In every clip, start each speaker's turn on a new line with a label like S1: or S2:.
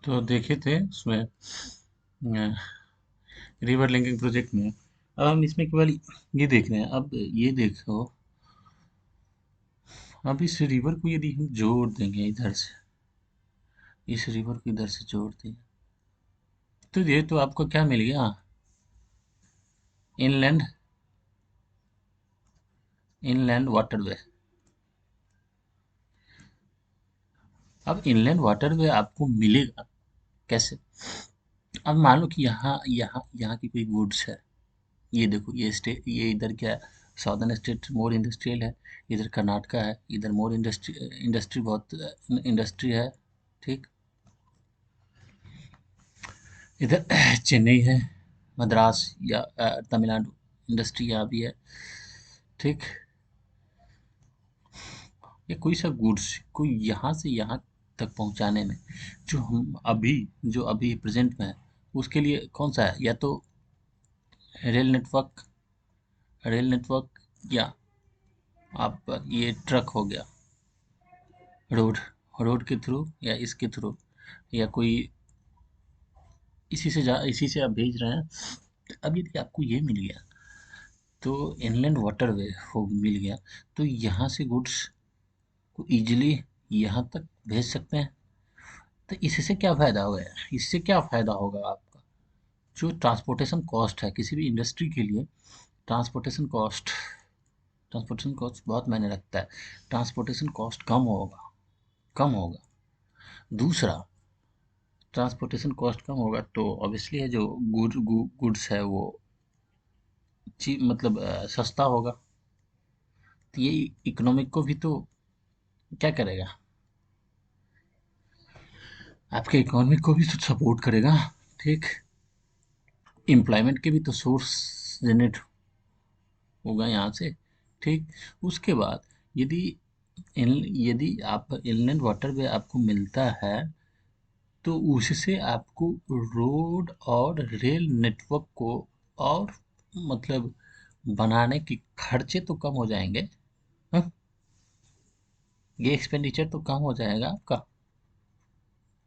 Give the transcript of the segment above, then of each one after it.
S1: तो देखे थे उसमें रिवर लिंकिंग प्रोजेक्ट में। अब हम इसमें केवल ये देख रहे हैं। अब ये देखो, अब इस रिवर को यदि हम जोड़ देंगे इधर से, इस रिवर को इधर से जोड़ देंगे, तो ये तो आपको क्या मिल गया? Inland inland waterway. अब इनलैंड वाटरवे आपको मिलेगा कैसे? अब मान लो कि यहाँ यहाँ यहाँ की कोई गुड्स है। ये देखो, ये इधर क्या है? साउदर्न स्टेट मोर इंडस्ट्रियल है। इधर कर्नाटका है, इधर मोर इंडस्ट्री बहुत इंडस्ट्री है। ठीक, इधर चेन्नई है, मद्रास या तमिलनाडु इंडस्ट्री यहाँ भी है। ठीक, ये कोई सा गुड्स को यहाँ से यहाँ तक पहुँचाने में जो अभी प्रेजेंट में है, उसके लिए कौन सा है? या तो रेल नेटवर्क रेल नेटवर्क, या आप ये ट्रक हो गया, रोड रोड के थ्रू, या इसके थ्रू, या कोई इसी से आप भेज रहे हैं। अब यदि आपको ये मिल गया, तो इनलैंड वाटरवे हो मिल गया, तो यहाँ से गुड्स को इजीली यहाँ तक भेज सकते हैं। तो इससे क्या फ़ायदा होगा? इससे क्या फ़ायदा होगा आपका? जो ट्रांसपोर्टेशन कॉस्ट है किसी भी इंडस्ट्री के लिए, ट्रांसपोर्टेशन कॉस्ट ट्रांसपोर्टेशन कॉस्ट बहुत मायने रखता है। ट्रांसपोर्टेशन कॉस्ट कम होगा। दूसरा, ट्रांसपोर्टेशन कॉस्ट कम होगा तो ऑब्वियसली है जो गुड्स है वो मतलब सस्ता होगा। तो ये इकोनॉमिक को भी तो क्या करेगा? आपके इकोनॉमिक को भी तो सपोर्ट करेगा। ठीक, एम्प्लॉयमेंट के भी तो सोर्स जनरेट होगा यहाँ से। ठीक, उसके बाद यदि यदि आप इनलैंड वाटरवे आपको मिलता है, तो उससे आपको रोड और रेल नेटवर्क को और मतलब बनाने के खर्चे तो कम हो जाएंगे। हाँ? ये एक्सपेंडिचर तो कम हो जाएगा आपका।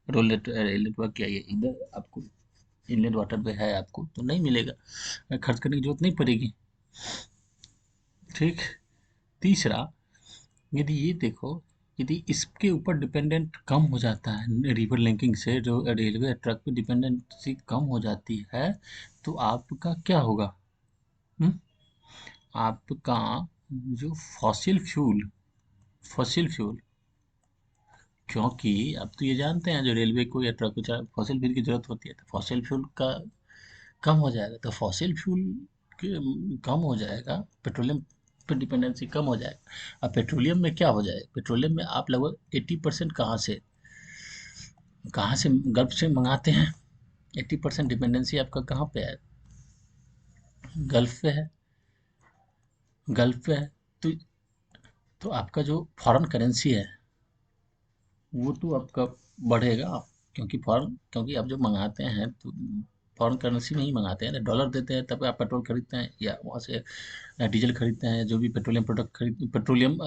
S1: रेल नेटवर्क क्या ये इधर आपको इनलैंड वाटर पे है, आपको तो नहीं मिलेगा, खर्च करने की जरूरत नहीं पड़ेगी। ठीक, तीसरा, यदि ये देखो, यदि इसके ऊपर डिपेंडेंट कम हो जाता है, रिवर लिंकिंग से जो रेलवे ट्रक पे डिपेंडेंसी कम हो जाती है, तो आपका क्या होगा? हुँ? आपका जो फॉसिल फ्यूल, क्योंकि अब तो ये जानते हैं जो रेलवे को या ट्रक को फॉसिल फ्यूल की जरूरत होती है, तो फॉसिल फ्यूल का कम हो जाएगा। तो फॉसिल फ्यूल कम हो जाएगा, पेट्रोलियम पे डिपेंडेंसी कम हो जाएगा। अब पेट्रोलियम में क्या हो जाएगा? पेट्रोलियम में आप लगभग 80% कहाँ से गल्फ से मंगाते हैं। 80% डिपेंडेंसी आपका कहाँ पे है? गल्फ पे है। गल्फ पे है, तो आपका जो फॉरेन करेंसी है वो तो आपका बढ़ेगा। क्योंकि आप जो मंगाते हैं तो फॉरेन करेंसी में ही मंगाते हैं ना, डॉलर देते हैं तब आप पेट्रोल खरीदते हैं, या वहाँ से डीजल खरीदते हैं, जो भी petroleum product petroleum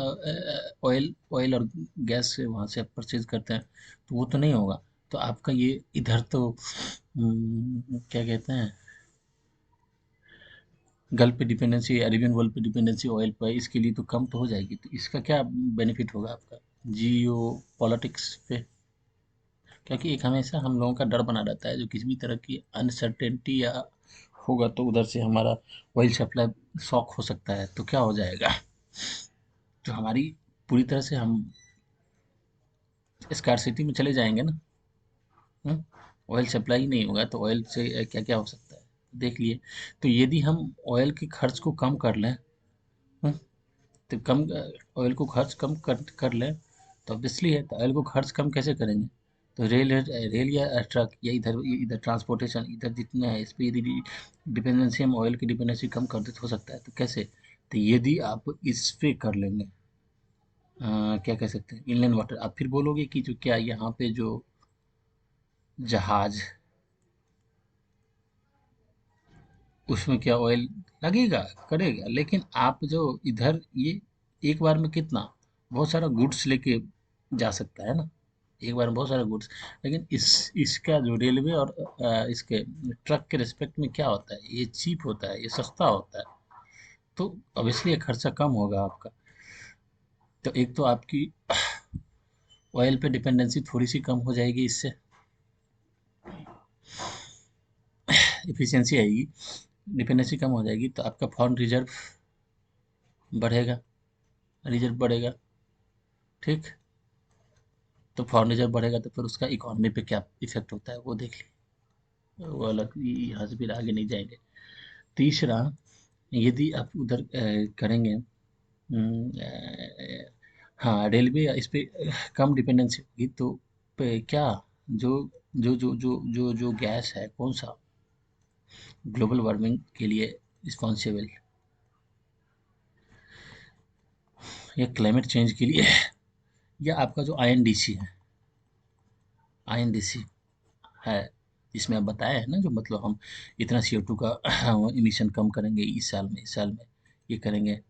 S1: oil oil और गैस से वहाँ से आप परचेज करते हैं। तो वो तो नहीं होगा। तो आपका ये इधर तो क्या कहते हैं, गल्फ पे डिपेंडेंसी, अरेबियन वर्ल्ड पे डिपेंडेंसी ऑयल पर, इसके लिए तो कम तो हो जाएगी। तो इसका क्या बेनिफिट होगा आपका जियो पॉलिटिक्स पे? क्योंकि एक हमेशा हम लोगों का डर बना रहता है, जो किसी भी तरह की अनसर्टेनिटी या होगा तो उधर से हमारा ऑयल सप्लाई शॉक हो सकता है, तो क्या हो जाएगा? तो हमारी पूरी तरह से हम स्कार्सिटी में चले जाएंगे ना। ऑयल सप्लाई ही नहीं होगा तो ऑयल से क्या क्या हो सकता है, देख लिए। तो यदि हम ऑयल के खर्च को कम कर लें, हम्म, तो ऑयल को खर्च कम कर लें, तो ऑब्वियसली है। तो ऑयल को खर्च कम कैसे करेंगे? तो रेल या ट्रक या इधर इधर ट्रांसपोर्टेशन इधर जितने हैं, इस पे यदि डिपेंडेंसी हम ऑयल की डिपेंडेंसी कम कर दे तो हो सकता है। तो कैसे? तो यदि आप इस पे कर लेंगे, क्या कह सकते हैं, इनलैंड वाटर, आप फिर बोलोगे कि जो क्या यहाँ पे जो जहाज, उसमें क्या ऑयल लगेगा? करेगा, लेकिन आप जो इधर ये एक बार में कितना बहुत सारा गुड्स लेके जा सकता है ना। एक बार में बहुत सारे गुड्स। लेकिन इसका जो रेलवे और इसके ट्रक के रिस्पेक्ट में क्या होता है, ये चीप होता है, ये सस्ता होता है, तो ऑब्वियसली ये खर्चा कम होगा आपका। तो एक तो आपकी ऑयल पे डिपेंडेंसी थोड़ी सी कम हो जाएगी, इससे इफिशियंसी आएगी, डिपेंडेंसी कम हो जाएगी, तो आपका फॉरेन रिजर्व बढ़ेगा, रिजर्व बढ़ेगा, ठीक। तो फॉरेन रिजर्व बढ़ेगा तो फिर उसका इकोनॉमी पे क्या इफेक्ट होता है वो देख लीजिए, वो अलग, यहाँ से फिर आगे नहीं जाएंगे। तीसरा, यदि आप उधर करेंगे, हाँ रेलवे इस पे कम डिपेंडेंसी होगी, तो क्या जो जो गैस है, कौन सा ग्लोबल वार्मिंग के लिए रिस्पॉन्सिबल, या क्लाइमेट चेंज के लिए, या आपका जो आईएनडीसी है, आईएनडीसी है, इसमें आप बताया है ना, जो मतलब हम इतना CO2 का इमिशन कम करेंगे इस साल में ये करेंगे,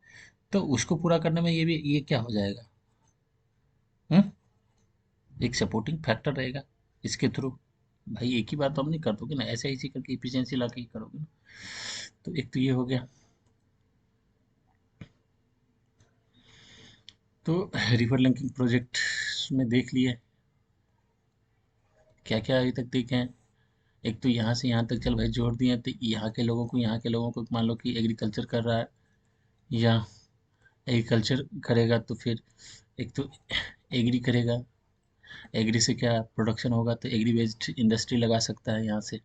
S1: तो उसको पूरा करने में ये क्या हो जाएगा, हम्म? एक सपोर्टिंग फैक्टर रहेगा इसके थ्रू। भाई एक ही बात तो हम नहीं कर दोगे ना, ऐसे ऐसे करके इफिशियंसी ला के ही करोगे ना। तो एक तो ये हो गया। तो रिवर लिंकिंग प्रोजेक्ट में देख लिए, क्या क्या अभी तक देखे हैं। एक तो यहाँ से यहाँ तक चल भाई जोड़ दिए, तो यहाँ के लोगों को मान लो कि एग्रीकल्चर कर रहा है, या एग्रीकल्चर करेगा तो फिर एक तो एग्री करेगा, एग्री से क्या प्रोडक्शन होगा, तो एग्री बेस्ड इंडस्ट्री लगा सकता है यहाँ से।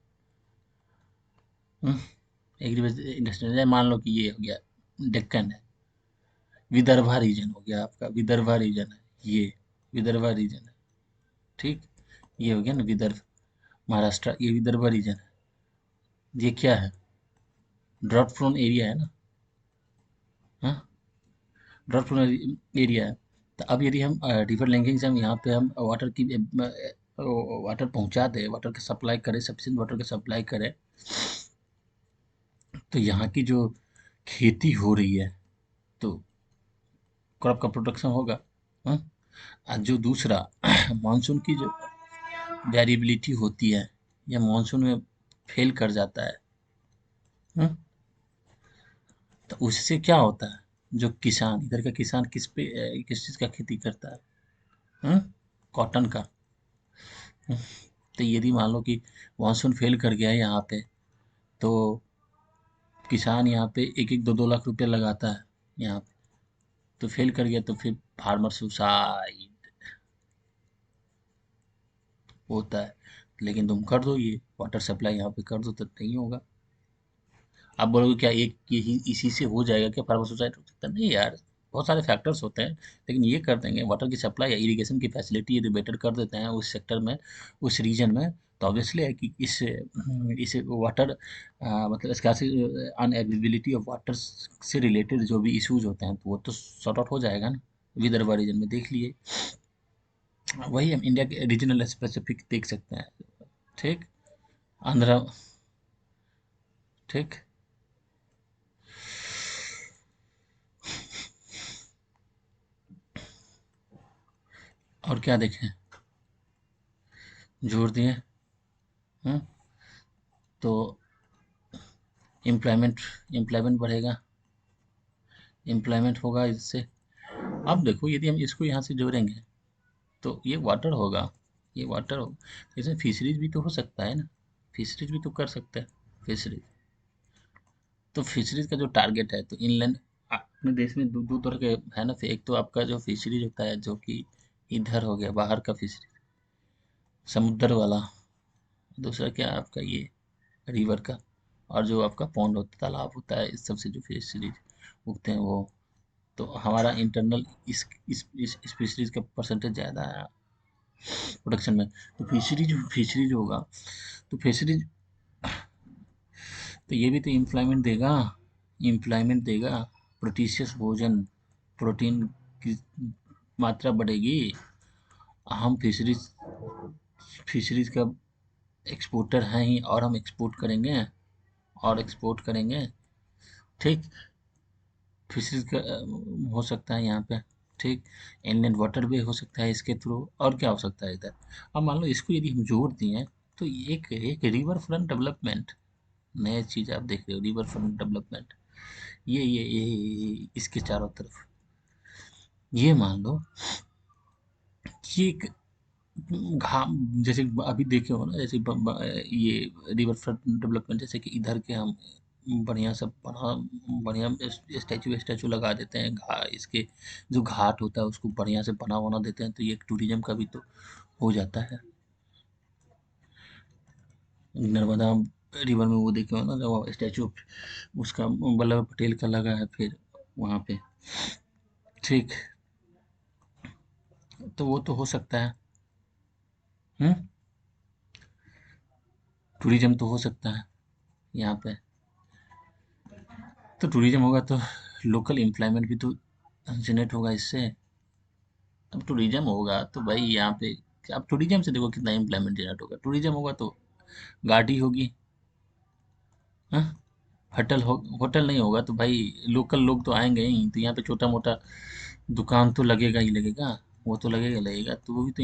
S1: एग्री बेस्ड इंडस्ट्री मान लो कि ये हो गया डेक्कन है, विदर्भा रीजन हो गया आपका, विदर्भा रीजन है ये, विदर्भा रीजन है, ठीक। ये हो गया ना विदर्भ, महाराष्ट्र, ये विदर्भा रीजन है। ये क्या है, ड्रॉट प्रोन एरिया है ना, हाँ, ड्रॉट प्रोन एरिया है। तो अब यदि हम रिवर लिंकिंग से हम यहाँ पे हम वाटर की वाटर पहुँचा दें, वाटर की सप्लाई करें, सफिशिएंट वाटर की सप्लाई करें, तो यहाँ की जो खेती हो रही है, तो क्रॉप का प्रोडक्शन होगा, हाँ। और जो दूसरा मानसून की जो वेरिएबिलिटी होती है, या मानसून में फेल कर जाता है, हाँ, तो उससे क्या होता है, जो किसान इधर का किसान किस चीज़ का खेती करता है, हाँ, कॉटन का, हाँ। तो यदि मान लो कि मानसून फेल कर गया है यहाँ पे, तो किसान यहाँ पे 1-1 2-2 लाख रुपया लगाता है यहाँ पे, तो फेल कर गया तो फिर फार्मर सुसाइड होता है। लेकिन तुम कर दो, ये वाटर सप्लाई यहाँ पे कर दो, तो नहीं होगा। आप बोलोगे क्या एक यही इसी से हो जाएगा क्या, फार्मर सुसाइड हो सकता है, नहीं यार, बहुत सारे फैक्टर्स होते हैं। लेकिन ये कर देंगे, वाटर की सप्लाई या इरिगेशन की फैसिलिटी यदि बेटर कर देते हैं उस सेक्टर में, उस रीजन में, तो ऑब्वियसली है कि इस वाटर मतलब स्कार्सिटी, अनअवेलेबिलिटी ऑफ वाटर से रिलेटेड जो भी इश्यूज होते हैं, तो वो तो सॉर्ट आउट हो जाएगा ना। विदर्भा रीजन में देख लिए, वही हम इंडिया के रीजनल स्पेसिफिक देख सकते हैं, ठीक। आंध्रा, ठीक। और क्या देखें, जोड़ दिए, हम्म। तो एम्प्लॉयमेंट एम्प्लॉयमेंट बढ़ेगा, एम्प्लॉयमेंट होगा इससे। अब देखो यदि हम इसको यहाँ से जोड़ेंगे, तो ये वाटर होगा, ये वाटर होगा, तो इसमें फिशरीज भी तो हो सकता है ना, फिशरीज भी तो कर सकते हैं, फिशरीज। तो फिशरीज का जो टारगेट है, तो इनलैंड, अपने देश में दो दो तरह के है ना, एक तो आपका जो फिशरीज होता है जो कि इधर हो गया बाहर का फिशरीज, समुद्र वाला। दूसरा क्या है आपका ये रिवर का, और जो आपका पॉन्ड होता है, तालाब होता है, इस सबसे जो फिशरीज उगते हैं वो। तो हमारा इंटरनल इस फिशरीज का परसेंटेज ज़्यादा है प्रोडक्शन में। तो फिशरीज होगा, तो फिशरीज, तो ये भी तो एम्प्लॉयमेंट देगा, एम्प्लॉयमेंट देगा, प्रोटीशियस भोजन, प्रोटीन की मात्रा बढ़ेगी। हम फिशरीज का एक्सपोर्टर हैं ही, और हम एक्सपोर्ट करेंगे, और एक्सपोर्ट करेंगे, ठीक। फिशरीज का हो सकता है यहाँ पे, ठीक। इनलैंड वाटरवे हो सकता है इसके थ्रू, और क्या हो सकता है इधर। अब मान लो इसको यदि हम जोड़ दिए तो एक एक रिवर फ्रंट डेवलपमेंट, नया चीज़ आप देख रहे हो, रिवर फ्रंट डेवलपमेंट, ये इसके चारों तरफ, ये मान लो कि एक घाम, जैसे अभी देखे हो ना, जैसे ये रिवर फ्रंट डेवलपमेंट, जैसे कि इधर के हम बढ़िया सब बना, बढ़िया स्टैचू स्टैचू लगा देते हैं, इसके जो घाट होता है उसको बढ़िया से बना बना देते हैं, तो ये एक टूरिज्म का भी तो हो जाता है। नर्मदा रिवर में वो देखे हो ना, जो स्टैचू उसका वल्लभ पटेल का लगा है फिर वहाँ पे, ठीक। तो वो तो हो सकता है। हम्म। टूरिज्म तो हो सकता है यहाँ पे। तो टूरिज्म होगा तो लोकल एम्प्लॉयमेंट भी तो जनरेट होगा इससे। अब टूरिज्म होगा तो भाई यहाँ पे, अब टूरिज्म से देखो कितना एम्प्लॉयमेंट जनरेट होगा, टूरिज्म होगा तो गाड़ी होगी। हाँ। होटल नहीं होगा तो भाई लोकल लोग तो आएंगे ही, तो यहाँ पे छोटा मोटा दुकान तो लगेगा ही लगेगा, वो तो लगेगा लगेगा, तो वो भी तो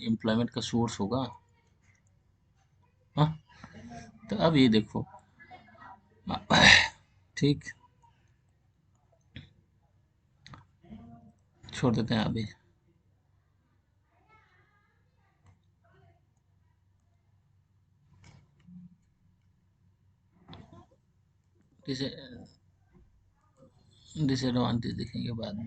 S1: एम्प्लॉयमेंट का सोर्स होगा। हाँ। तो अब ये देखो, ठीक, छोड़ देते हैं अभी। डिसएडवांटेज दिखेंगे बाद में।